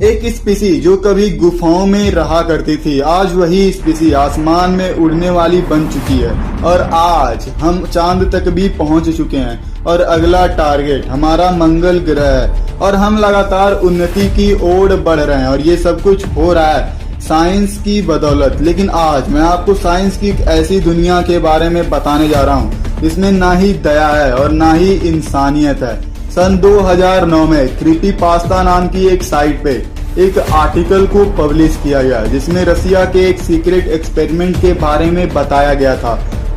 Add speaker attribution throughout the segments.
Speaker 1: एक स्पीसी जो कभी गुफाओं में रहा करती थी, आज वही स्पीसी आसमान में उड़ने वाली बन चुकी है। और आज हम चांद तक भी पहुंच चुके हैं और अगला टारगेट हमारा मंगल ग्रह है और हम लगातार उन्नति की ओर बढ़ रहे हैं। और ये सब कुछ हो रहा है साइंस की बदौलत। लेकिन आज मैं आपको साइंस की एक ऐसी दुनिया के बारे में बताने जा रहा हूँ जिसमें ना ही दया है और ना ही इंसानियत है। सन 2009 में क्रीपीपास्ता नाम की एक साइट पे एक आर्टिकल को पब्लिश किया गया जिसमें रसिया के एक सीक्रेट एक्सपेरिमेंट के बारे में बताया गया था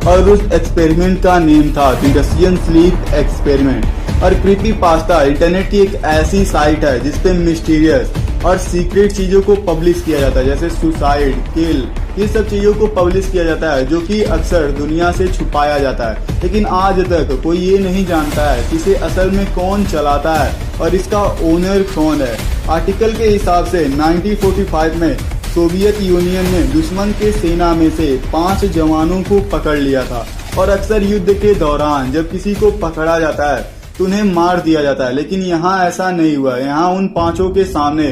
Speaker 1: और उस एक्सपेरिमेंट का नेम था द रशियन स्लीप एक्सपेरिमेंट। और क्रीपीपास्ता इंटरनेट की एक ऐसी साइट है जिसपे मिस्टीरियस और सीक्रेट चीजों को पब्लिश किया जाता है, जैसे सुसाइड, किल, ये सब चीजों को पब्लिश किया जाता है जो कि अक्सर दुनिया से छुपाया जाता है। लेकिन आज तक कोई ये नहीं जानता है कि इसे असल में कौन चलाता है और इसका ओनर कौन है। आर्टिकल के हिसाब से 1945 में सोवियत यूनियन ने दुश्मन के सेना में से 5 जवानों को पकड़ लिया था। और अक्सर युद्ध के दौरान जब किसी को पकड़ा जाता है तो उन्हें मार दिया जाता है, लेकिन यहाँ ऐसा नहीं हुआ। यहाँ उन 5 के सामने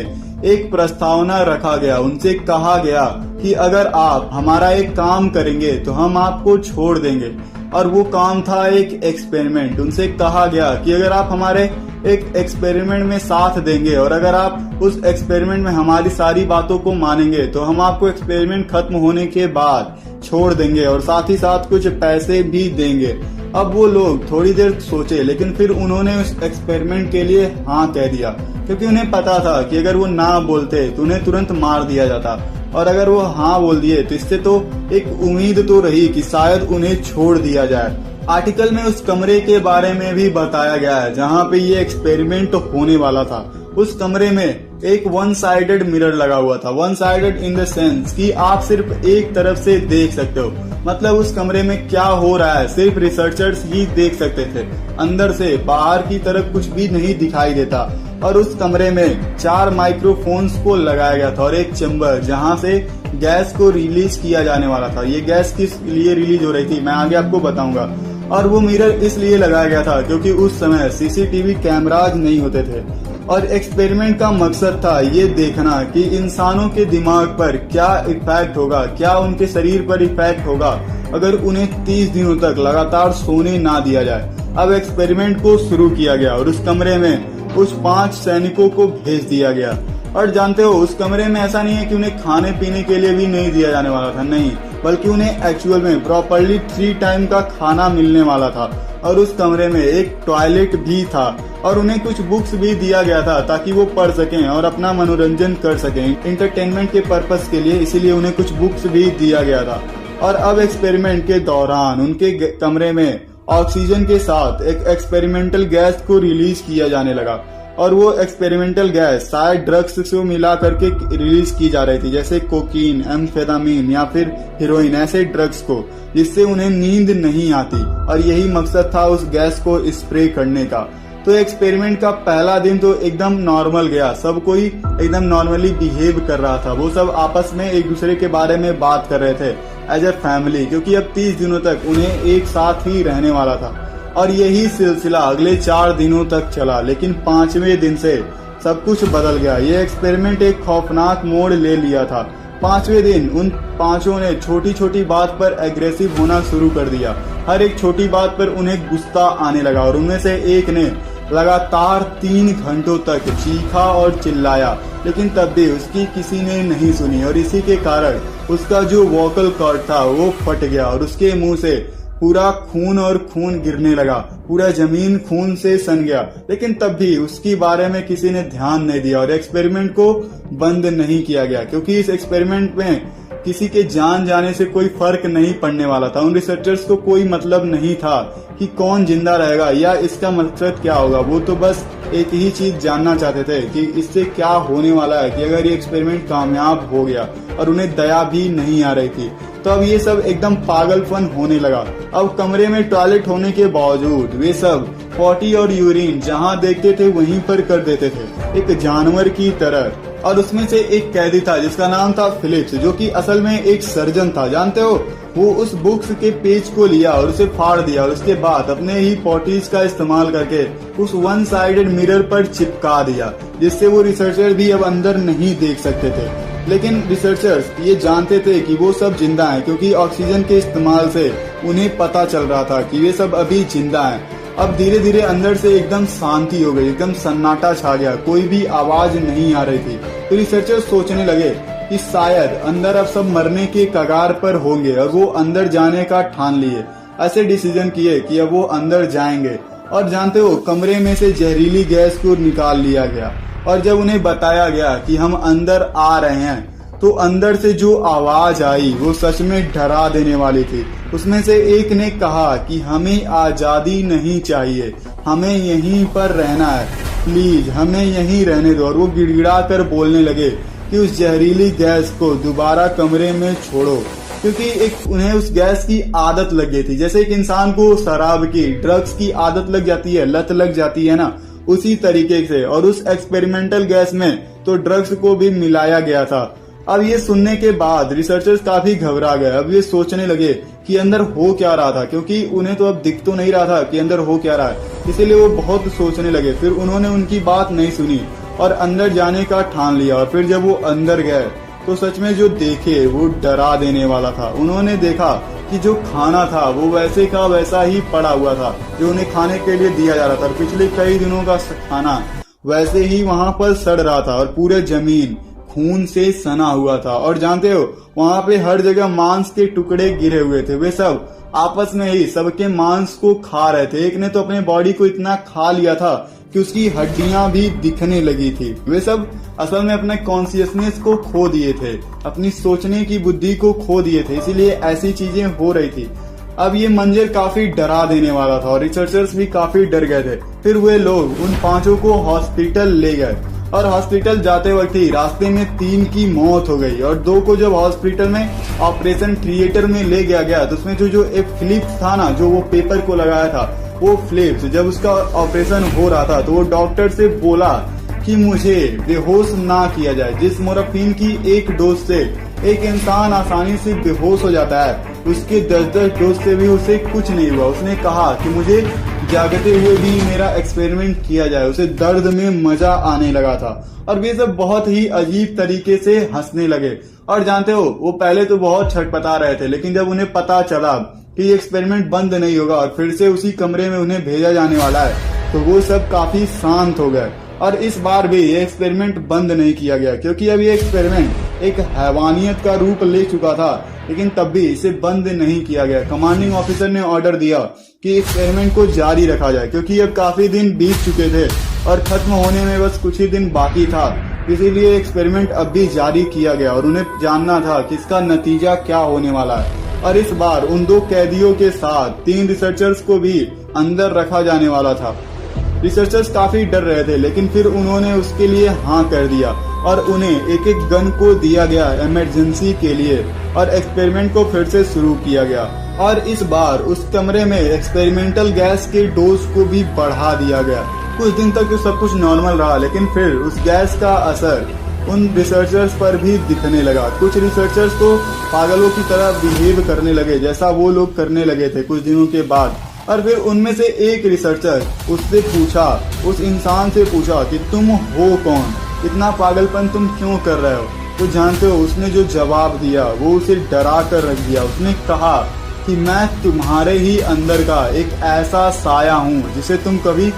Speaker 1: एक प्रस्तावना रखा गया। उनसे कहा गया कि अगर आप हमारा एक काम करेंगे तो हम आपको छोड़ देंगे। और वो काम था एक एक्सपेरिमेंट। उनसे कहा गया कि अगर आप हमारे एक एक्सपेरिमेंट में साथ देंगे और अगर आप उस एक्सपेरिमेंट में हमारी सारी बातों को मानेंगे तो हम आपको एक्सपेरिमेंट खत्म होने के बाद छोड़ देंगे और साथ ही साथ कुछ पैसे भी देंगे। अब वो लोग थोड़ी देर सोचे, लेकिन फिर उन्होंने उस एक्सपेरिमेंट के लिए हाँ कह दिया, क्योंकि उन्हें पता था कि अगर वो ना बोलते तो उन्हें तुरंत मार दिया जाता। और अगर वो हाँ बोल दिए तो इससे तो एक उम्मीद तो रही कि शायद उन्हें छोड़ दिया जाए। आर्टिकल में उस कमरे के बारे में भी बताया गया है जहाँ पे ये एक्सपेरिमेंट होने वाला था। उस कमरे में एक वन साइडेड मिरर लगा हुआ था। One sided in the sense कि आप सिर्फ एक तरफ से देख सकते हो, मतलब उस कमरे में क्या हो रहा है सिर्फ रिसर्चर्स ही देख सकते थे। अंदर से बाहर की तरफ कुछ भी नहीं दिखाई देता। और उस कमरे में 4 माइक्रोफोन्स को लगाया गया था और एक चैम्बर जहां से गैस को रिलीज किया जाने वाला था। ये गैस किस लिए रिलीज हो रही थी मैं आगे आपको बताऊंगा। और वो मिरर इसलिए लगाया गया था क्योंकि उस समय सीसीटीवी कैमराज नहीं होते थे। और एक्सपेरिमेंट का मकसद था ये देखना कि इंसानों के दिमाग पर क्या इफेक्ट होगा, क्या उनके शरीर पर इफेक्ट होगा अगर उन्हें 30 दिनों तक लगातार सोने ना दिया जाए। अब एक्सपेरिमेंट को शुरू किया गया और उस कमरे में उस 5 सैनिकों को भेज दिया गया। और जानते हो उस कमरे में ऐसा नहीं है कि उन्हें खाने पीने के लिए भी नहीं दिया जाने वाला था, नहीं, बल्कि उन्हें एक्चुअल में प्रॉपर्ली 3 टाइम का खाना मिलने वाला था। और उस कमरे में एक टॉयलेट भी था और उन्हें कुछ बुक्स भी दिया गया था ताकि वो पढ़ सकें और अपना मनोरंजन कर सकें इंटरटेनमेंट के पर्पस के लिए, इसीलिए उन्हें कुछ बुक्स भी दिया गया था। और अब एक्सपेरिमेंट के दौरान उनके कमरे में ऑक्सीजन के साथ एक एक्सपेरिमेंटल गैस को रिलीज किया जाने लगा। और वो एक्सपेरिमेंटल गैस शायद ड्रग्स से मिला करके रिलीज की जा रही थी, जैसे कोकीन, एम्फेटामिन या फिर हीरोइन, ऐसे ड्रग्स को, जिससे उन्हें नींद नहीं आती। और यही मकसद था उस गैस को स्प्रे करने का। तो एक्सपेरिमेंट का पहला दिन तो एकदम नॉर्मल गया, सब कोई एकदम नॉर्मली बिहेव कर रहा था। वो सब आपस में एक दूसरे के बारे में बात कर रहे थे एज ए फैमिली, क्योंकि अब 30 दिनों तक उन्हें एक साथ ही रहने वाला था। और यही सिलसिला अगले 4 दिनों तक चला। लेकिन 5वें दिन से सब कुछ बदल गया। ये एक्सपेरिमेंट एक खौफनाक मोड़ ले लिया था। 5वें दिन उन 5 ने छोटी छोटी बात पर एग्रेसिव होना शुरू कर दिया। हर एक छोटी बात पर उन्हें गुस्सा आने लगा और उनमें से एक ने लगातार 3 घंटों तक चीखा और चिल्लाया, लेकिन तब भी उसकी किसी ने नहीं सुनी। और इसी के कारण उसका जो वोकल कॉर्ड था वो फट गया और उसके मुंह से पूरा खून और खून गिरने लगा, पूरा जमीन खून से सन गया। लेकिन तब भी उसके बारे में किसी ने ध्यान नहीं दिया और एक्सपेरिमेंट को बंद नहीं किया गया, क्योंकि इस एक्सपेरिमेंट में किसी के जान जाने से कोई फर्क नहीं पड़ने वाला था। उन रिसर्चर्स को कोई मतलब नहीं था कि कौन जिंदा रहेगा या इसका मकसद क्या होगा। वो तो बस एक ही चीज जानना चाहते थे कि इससे क्या होने वाला है, कि अगर ये एक्सपेरिमेंट कामयाब हो गया। और उन्हें दया भी नहीं आ रही थी। तो अब ये सब एकदम पागलपन होने लगा। अब कमरे में टॉयलेट होने के बावजूद वे सब पॉटी और यूरिन जहाँ देखते थे वहीं पर कर देते थे, एक जानवर की तरह। और उसमें से एक कैदी था जिसका नाम था फिलिप्स, जो कि असल में एक सर्जन था। जानते हो वो उस बुक्स के पेज को लिया और उसे फाड़ दिया और उसके बाद अपने ही पॉटीज का इस्तेमाल करके उस वन साइडेड मिरर पर चिपका दिया, जिससे वो रिसर्चर भी अब अंदर नहीं देख सकते थे। लेकिन रिसर्चर्स ये जानते थे कि वो सब जिंदा हैं, क्योंकि ऑक्सीजन के इस्तेमाल से उन्हें पता चल रहा था कि वे सब अभी जिंदा हैं। अब धीरे धीरे अंदर से एकदम शांति हो गई, एकदम सन्नाटा छा गया, कोई भी आवाज नहीं आ रही थी। तो रिसर्चर्स सोचने लगे कि शायद अंदर अब सब मरने के कगार पर होंगे और वो अंदर जाने का ठान लिए। ऐसे डिसीजन किए कि अब वो अंदर जाएंगे। और जानते हो, कमरे में से जहरीली गैस को निकाल लिया गया और जब उन्हें बताया गया कि हम अंदर आ रहे हैं, तो अंदर से जो आवाज आई वो सच में डरा देने वाली थी। उसमें से एक ने कहा कि हमें आजादी नहीं चाहिए, हमें यहीं पर रहना है, प्लीज हमें यहीं रहने दो। और वो गिड़गिड़ा कर बोलने लगे कि उस जहरीली गैस को दोबारा कमरे में छोड़ो, क्योंकि उन्हें उस गैस की आदत लग गई थी। जैसे एक इंसान को शराब की, ड्रग्स की आदत लग जाती है, लत लग जाती है ना, उसी तरीके से। और उस एक्सपेरिमेंटल गैस में तो ड्रग्स को भी मिलाया गया था। अब ये सुनने के बाद रिसर्चर्स काफी घबरा गए। अब ये सोचने लगे कि अंदर हो क्या रहा था, क्योंकि उन्हें तो अब दिख तो नहीं रहा था कि अंदर हो क्या रहा है। इसीलिए वो बहुत सोचने लगे। फिर उन्होंने उनकी बात नहीं सुनी और अंदर जाने का ठान लिया। और फिर जब वो अंदर गए तो सच में जो देखे वो डरा देने वाला था। उन्होंने देखा कि जो खाना था वो वैसे का वैसा ही पड़ा हुआ था जो उन्हें खाने के लिए दिया जा रहा था। पिछले कई दिनों का खाना वैसे ही वहां पर सड़ रहा था और पूरे जमीन खून से सना हुआ था। और जानते हो, वहां पे हर जगह मांस के टुकड़े गिरे हुए थे। वे सब आपस में ही सबके मांस को खा रहे थे। एक ने तो अपने बॉडी को इतना खा लिया था कि उसकी हड्डियां भी दिखने लगी थी। वे सब असल में अपने कॉन्शियसनेस को खो दिए थे, अपनी सोचने की बुद्धि को खो दिए थे, इसीलिए ऐसी चीजें हो रही थी। अब ये मंजर काफी डरा देने वाला था और रिसर्चर्स भी काफी डर गए थे। फिर वे लोग उन पांचों को हॉस्पिटल ले गए और हॉस्पिटल जाते वक्त ही रास्ते में 3 की मौत हो गई। और 2 को जब हॉस्पिटल में ऑपरेशन थिएटर में ले गया तो उसमें जो एक फिलिप्स था ना, जो वो पेपर को लगाया था, वो फिलिप्स जब उसका ऑपरेशन हो रहा था तो वो डॉक्टर से बोला कि मुझे बेहोश ना किया जाए। जिस मोरफीन की एक डोज से एक इंसान आसानी से बेहोश हो जाता है, उसके 10-10 डोज से भी उसे कुछ नहीं हुआ। उसने कहा कि मुझे जागते हुए भी मेरा एक्सपेरिमेंट किया जाए। उसे दर्द में मजा आने लगा था और वे सब बहुत ही अजीब तरीके से हंसने लगे। और जानते हो, वो पहले तो बहुत छटपटा रहे थे, लेकिन जब उन्हें पता चला कि ये एक्सपेरिमेंट बंद नहीं होगा और फिर से उसी कमरे में उन्हें भेजा जाने वाला है, तो वो सब काफी शांत हो गए। और इस बार भी ये एक्सपेरिमेंट बंद नहीं किया गया, क्योंकि अब ये एक्सपेरिमेंट एक हैवानियत का रूप ले चुका था, लेकिन तब भी इसे बंद नहीं किया गया। कमांडिंग ऑफिसर ने ऑर्डर दिया कि एक्सपेरिमेंट को जारी रखा जाए, क्योंकि अब काफी दिन बीत चुके थे और खत्म होने में बस कुछ ही दिन बाकी था। इसीलिए एक्सपेरिमेंट अब भी जारी किया गया और उन्हें जानना था कि इसका नतीजा क्या होने वाला है। और इस बार उन 2 कैदियों के साथ 3 रिसर्चर्स को भी अंदर रखा जाने वाला था। रिसर्चर्स काफी डर रहे थे, लेकिन फिर उन्होंने उसके लिए हाँ कर दिया और उन्हें एक एक गन को दिया गया इमरजेंसी के लिए और एक्सपेरिमेंट को फिर से शुरू किया गया। और इस बार उस कमरे में एक्सपेरिमेंटल गैस के डोज को भी बढ़ा दिया गया। कुछ दिन तक तो सब कुछ नॉर्मल रहा, लेकिन फिर उस गैस का असर उन रिसर्चर्स पर भी दिखने लगा। कुछ रिसर्चर्स तो पागलों की तरह बिहेव करने लगे, जैसा वो लोग करने लगे थे कुछ दिनों के बाद। और फिर उनमें से एक रिसर्चर उससे पूछा, उस इंसान से पूछा कि तुम हो कौन, इतना पागलपन तुम क्यों कर रहे हो। तो जानते हो उसने जो जवाब दिया वो उसे डरा कर रख दिया। उसने कहा कि मैं तुम्हारे ही अंदर का एक ऐसा साया हूँ जिसे तुम कभी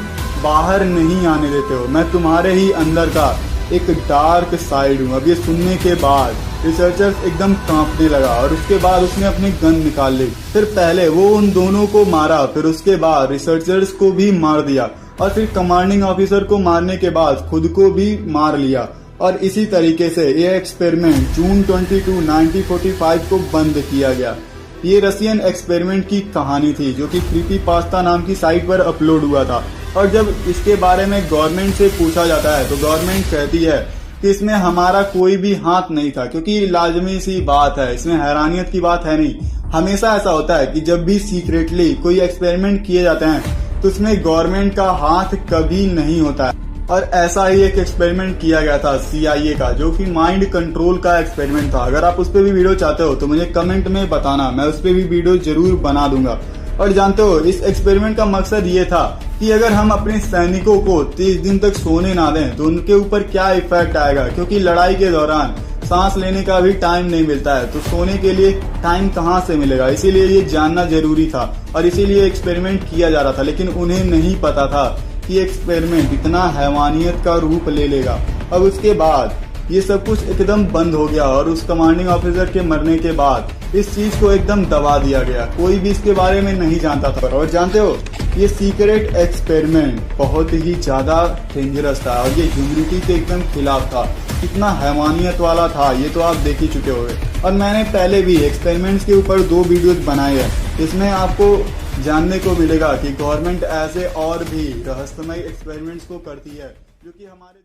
Speaker 1: बाहर नहीं आने देते हो। मैं तुम्हारे ही अंदर का एक डार्क साइड हूँ। अब ये सुनने के बाद रिसर्चर्स एकदम कांपने लगा और उसके बाद उसने अपनी गन निकाल ली। फिर पहले वो उन दोनों को मारा, फिर उसके बाद रिसर्चर्स को भी मार दिया और फिर कमांडिंग ऑफिसर को मारने के बाद खुद को भी मार लिया। और इसी तरीके से ये एक्सपेरिमेंट जून 22, 1945 को बंद किया गया। ये रशियन एक्सपेरिमेंट की कहानी थी जो कि क्रीपीपास्ता नाम की साइट पर अपलोड हुआ था। और जब इसके बारे में गवर्नमेंट से पूछा जाता है तो गवर्नमेंट कहती है कि इसमें हमारा कोई भी हाथ नहीं था, क्योंकि लाजमी सी बात है, इसमें हैरानियत की बात है नहीं। हमेशा ऐसा होता है कि जब भी सीक्रेटली कोई एक्सपेरिमेंट किए जाते हैं तो उसमें गवर्नमेंट का हाथ कभी नहीं होता है। और ऐसा ही एक एक्सपेरिमेंट किया गया था CIA का, जो कि माइंड कंट्रोल का एक्सपेरिमेंट था। अगर आप उस पर भी वीडियो चाहते हो तो मुझे कमेंट में बताना, मैं उस पर भी वीडियो जरूर बना दूंगा। और जानते हो, इस एक्सपेरिमेंट का मकसद ये था कि अगर हम अपने सैनिकों को 30 दिन तक सोने ना दें तो उनके ऊपर क्या इफेक्ट आएगा, क्योंकि लड़ाई के दौरान सांस लेने का भी टाइम नहीं मिलता है, तो सोने के लिए टाइम कहाँ से मिलेगा। इसीलिए ये जानना जरूरी था और इसीलिए एक्सपेरिमेंट किया जा रहा था। लेकिन उन्हें नहीं पता था कि एक्सपेरिमेंट इतना हैवानियत का रूप ले लेगा। अब उसके बाद ये सब कुछ एकदम बंद हो गया और उस कमांडिंग ऑफिसर के मरने के बाद इस चीज को एकदम दबा दिया गया। कोई भी इसके बारे में नहीं जानता था। और जानते हो, ये सीक्रेट एक्सपेरिमेंट बहुत ही ज्यादा डेंजरस था और ये ह्यूमैनिटी के एकदम खिलाफ था। कितना हैवानियत वाला था ये तो आप देख ही चुके होंगे। और मैंने पहले भी एक्सपेरिमेंट्स के ऊपर 2 वीडियोस बनाए हैं। इसमें आपको जानने को मिलेगा कि गवर्नमेंट ऐसे और भी रहस्यमय एक्सपेरिमेंट्स को करती है जो कि हमारे